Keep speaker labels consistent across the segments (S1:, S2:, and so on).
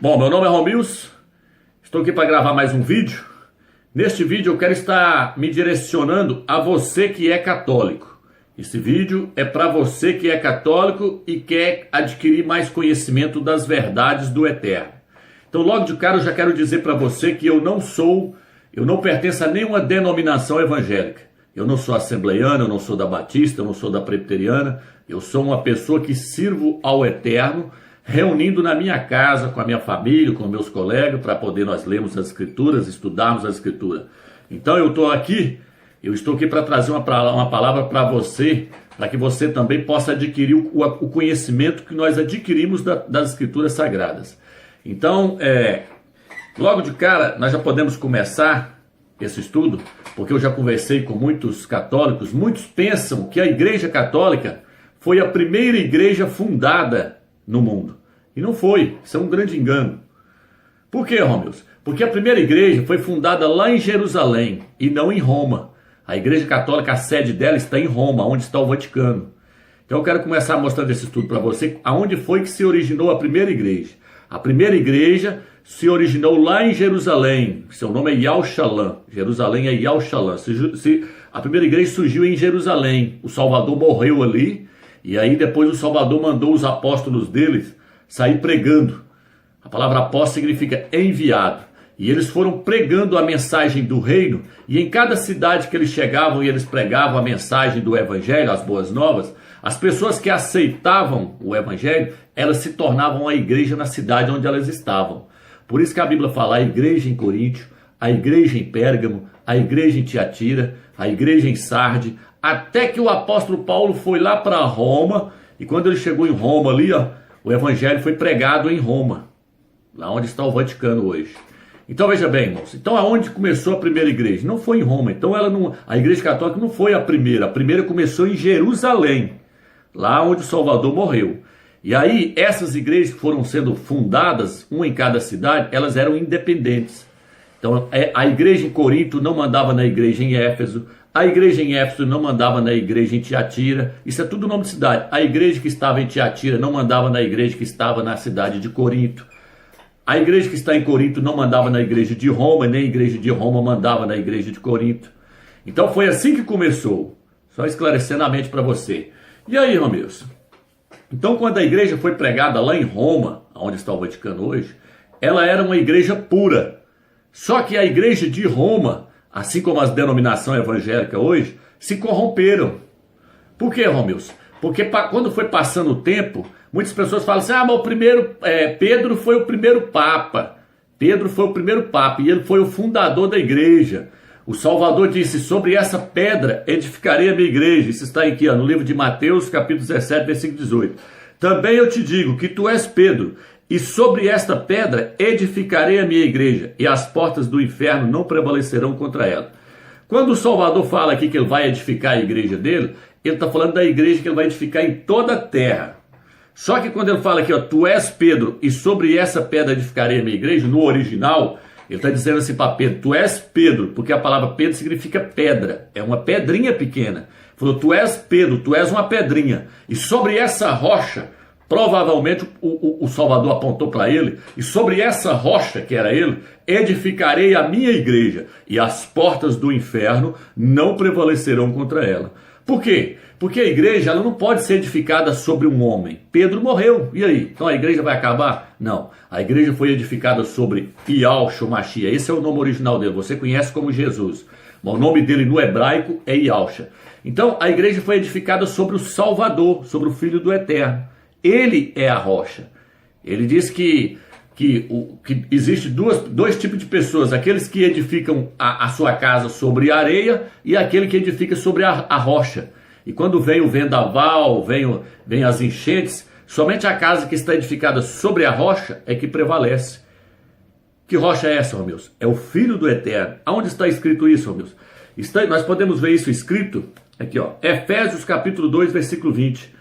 S1: Bom, meu nome é Romilson, estou aqui para gravar mais um vídeo. Neste vídeo eu quero estar me direcionando a você que é católico. Esse vídeo é para você que é católico e quer adquirir mais conhecimento das verdades do Eterno. Então logo de cara eu já quero dizer para você que eu não pertenço a nenhuma denominação evangélica. Eu não sou assembleiano, eu não sou da Batista, eu não sou da Presbiteriana. Eu sou uma pessoa que sirvo ao Eterno, reunindo na minha casa, com a minha família, com meus colegas, para poder nós lermos as Escrituras, estudarmos as Escrituras. Então eu estou aqui para trazer uma palavra para você, para que você também possa adquirir o conhecimento que nós adquirimos das Escrituras Sagradas. Então, logo de cara, nós já podemos começar esse estudo, porque eu já conversei com muitos católicos. Muitos pensam que a Igreja Católica foi a primeira igreja fundada no mundo. E não foi. Isso é um grande engano. Por quê, Romilson? Porque a primeira igreja foi fundada lá em Jerusalém e não em Roma. A Igreja Católica, a sede dela está em Roma, onde está o Vaticano. Então eu quero começar mostrando esse estudo para você, aonde foi que se originou a primeira igreja. A primeira igreja se originou lá em Jerusalém. Seu nome é Yahushalã. Jerusalém é Yahushalã. A primeira igreja surgiu em Jerusalém. O Salvador morreu ali. E aí depois o Salvador mandou os apóstolos deles sair pregando. A palavra apóstolo significa enviado. E eles foram pregando a mensagem do reino. E em cada cidade que eles chegavam e eles pregavam a mensagem do evangelho, as boas novas, as pessoas que aceitavam o evangelho, elas se tornavam a igreja na cidade onde elas estavam. Por isso que a Bíblia fala a igreja em Coríntio, a igreja em Pérgamo, a igreja em Tiatira, a igreja em Sarde, até que o apóstolo Paulo foi lá para Roma, e quando ele chegou em Roma ali, o evangelho foi pregado em Roma, lá onde está o Vaticano hoje. Então veja bem, irmãos, então aonde começou a primeira igreja? Não foi em Roma, então a igreja católica não foi a primeira começou em Jerusalém, lá onde o Salvador morreu. E aí essas igrejas que foram sendo fundadas, uma em cada cidade, elas eram independentes. Então a igreja em Corinto não mandava na igreja em Éfeso, a igreja em Éfeso não mandava na igreja em Tiatira, isso é tudo nome de cidade. A igreja que estava em Tiatira não mandava na igreja que estava na cidade de Corinto. A igreja que está em Corinto não mandava na igreja de Roma, nem a igreja de Roma mandava na igreja de Corinto. Então foi assim que começou, só esclarecendo a mente para você. E aí, Romilson? Então quando a igreja foi pregada lá em Roma, onde está o Vaticano hoje, ela era uma igreja pura. Só que a igreja de Roma, assim como as denominações evangélicas hoje, se corromperam. Por quê, Romilson? Porque quando foi passando o tempo, muitas pessoas falam assim, mas Pedro foi o primeiro papa. Pedro foi o primeiro papa e ele foi o fundador da igreja. O Salvador disse, sobre essa pedra edificarei a minha igreja. Isso está aqui no livro de Mateus, capítulo 17, versículo 18. Também eu te digo que tu és Pedro, e sobre esta pedra edificarei a minha igreja, e as portas do inferno não prevalecerão contra ela. Quando o Salvador fala aqui que ele vai edificar a igreja dele, ele está falando da igreja que ele vai edificar em toda a terra. Só que quando ele fala aqui, tu és Pedro, e sobre essa pedra edificarei a minha igreja, no original, ele está dizendo assim para Pedro, tu és Pedro, porque a palavra Pedro significa pedra, é uma pedrinha pequena. Ele falou, tu és Pedro, tu és uma pedrinha, e sobre essa rocha, provavelmente o Salvador apontou para ele, e sobre essa rocha, que era ele, edificarei a minha igreja, e as portas do inferno não prevalecerão contra ela. Por quê? Porque a igreja ela não pode ser edificada sobre um homem. Pedro morreu, e aí? Então a igreja vai acabar? Não. A igreja foi edificada sobre Yahushua Mashiach. Esse é o nome original dele, você conhece como Jesus. Mas o nome dele no hebraico é Yahushua. Então a igreja foi edificada sobre o Salvador, sobre o Filho do Eterno. Ele é a rocha. Ele diz que existe dois tipos de pessoas, aqueles que edificam a sua casa sobre a areia e aquele que edifica sobre a rocha. E quando vem o vendaval, vem as enchentes, somente a casa que está edificada sobre a rocha é que prevalece. Que rocha é essa, Romilson? É o Filho do Eterno. Aonde está escrito isso, Romilson? Nós podemos ver isso escrito aqui, Efésios capítulo 2, versículo 20.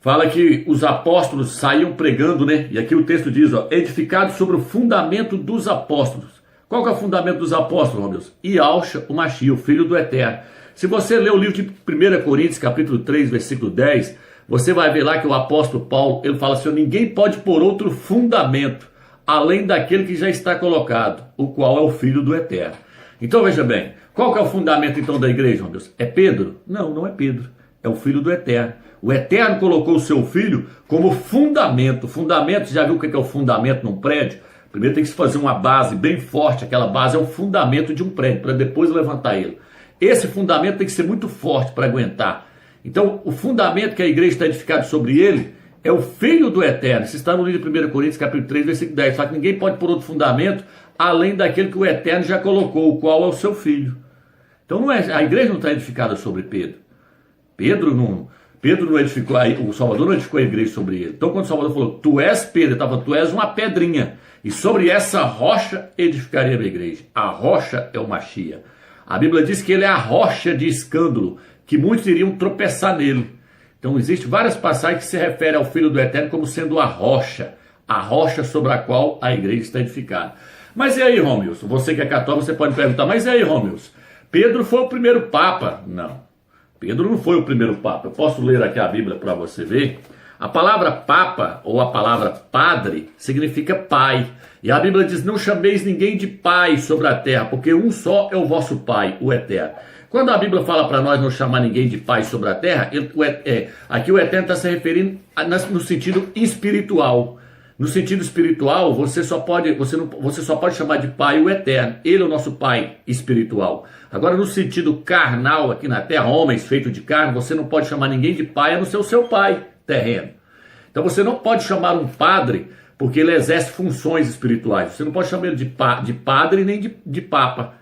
S1: Fala que os apóstolos saíam pregando, né? E aqui o texto diz, edificado sobre o fundamento dos apóstolos. Qual que é o fundamento dos apóstolos, Romilson? Yahusha, o Mashiach, o Filho do Eterno. Se você ler o livro de 1 Coríntios, capítulo 3, versículo 10, você vai ver lá que o apóstolo Paulo, ele fala assim, ninguém pode pôr outro fundamento além daquele que já está colocado, o qual é o Filho do Eterno. Então veja bem, qual que é o fundamento então da igreja, meu Deus? É Pedro? Não, não é Pedro, é o Filho do Eterno. O Eterno colocou o seu Filho como fundamento. Fundamento, já viu o que é o fundamento num prédio? Primeiro tem que se fazer uma base bem forte, aquela base é o fundamento de um prédio, para depois levantar ele. Esse fundamento tem que ser muito forte para aguentar. Então, o fundamento que a igreja está edificada sobre ele é o Filho do Eterno. Isso está no livro de 1 Coríntios, capítulo 3, versículo 10. Só que ninguém pode pôr outro fundamento além daquele que o Eterno já colocou, o qual é o seu Filho. Então, a igreja não está edificada sobre Pedro. Pedro não edificou, o Salvador não edificou a igreja sobre ele. Então, quando o Salvador falou, tu és Pedro, ele estava, tu és uma pedrinha. E sobre essa rocha edificaria a minha igreja. A rocha é o Machia. A Bíblia diz que ele é a rocha de escândalo, que muitos iriam tropeçar nele. Então, existem várias passagens que se referem ao Filho do Eterno como sendo a rocha sobre a qual a igreja está edificada. Mas e aí, Romilson? Você que é católico, você pode perguntar, mas e aí, Romilson? Pedro foi o primeiro Papa? Não, Pedro não foi o primeiro Papa. Eu posso ler aqui a Bíblia para você ver. A palavra Papa, ou a palavra Padre, significa Pai. E a Bíblia diz, não chameis ninguém de Pai sobre a terra, porque um só é o vosso Pai, o Eterno. Quando a Bíblia fala para nós não chamar ninguém de Pai sobre a terra, aqui o Eterno está se referindo no sentido espiritual. No sentido espiritual, você só pode chamar de Pai o Eterno. Ele é o nosso Pai espiritual. Agora, no sentido carnal aqui na terra, homens feitos de carne, você não pode chamar ninguém de Pai, a não ser o seu Pai terreno. Então você não pode chamar um padre porque ele exerce funções espirituais. Você não pode chamar ele de padre nem de papa.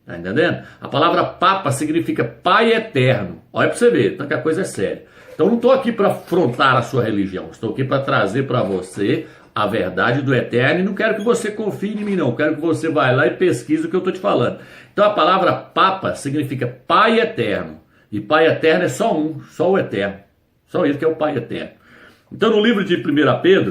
S1: Tá entendendo? A palavra papa significa Pai Eterno. Olha para você ver, então que a coisa é séria. Então não estou aqui para afrontar a sua religião. Estou aqui para trazer para você a verdade do Eterno. E não quero que você confie em mim, não. Quero que você vá lá e pesquise o que eu estou te falando. Então a palavra papa significa Pai Eterno. E Pai Eterno é só um, só o Eterno. Só ele que é o Pai Eterno. Então no livro de 1 Pedro,